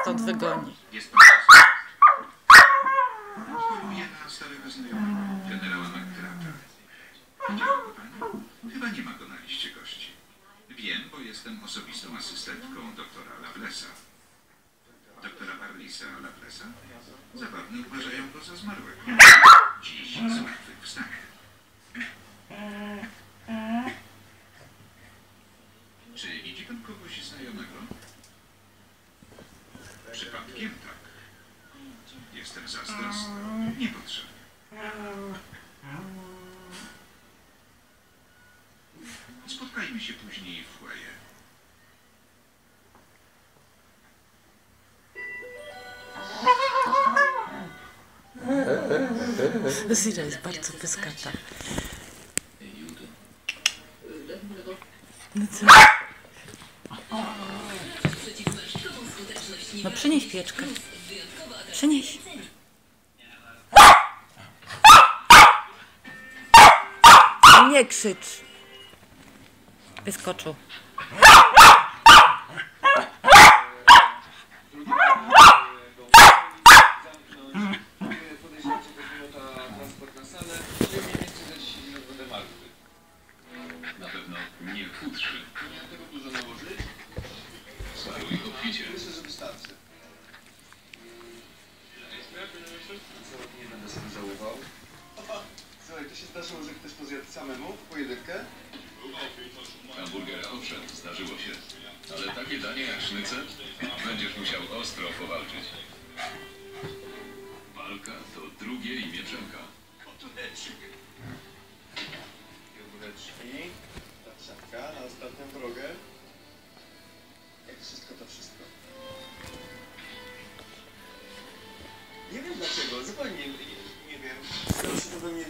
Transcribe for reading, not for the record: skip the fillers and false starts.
stąd wygoni. Jest pan choruje na starego znajomego, generała McGrath'a. Widziała go pani? Chyba nie ma go na liście gości. Wiem, bo jestem osobistą asystentką doktora Lovelessa. Doktora Parlisa Lovelessa? Zabawnie uważają go za zmarłego. Dziś zmartwychwstanie. Czy widzi pan kogoś znajomego? Przypadkiem tak. Jestem zazdrosny. Niepotrzebnie. Spotkajmy się później w foyer. Zira jest bardzo pyskata. No co? No przynieś pieczkę. Przynieś. Nie krzycz. Wyskoczył. Na pewno nie chudszy. Nie tego dużo nałożyć? Sparuj obficie. Myślę, że wystarczy. Nie będę sobie żałował. Słuchaj, to się zdarzyło, że ktoś to zjadł samemu w pojedynkę? Hamburgera, owszem, zdarzyło się. Ale takie danie jak sznycel będziesz musiał ostro powalczyć. Walka to drugie imię Przemka. Jogureczki, ta szafka na ostatnią drogę. Jak wszystko to wszystko. Nie wiem dlaczego, zupełnie nie wiem. Skoro się to we mnie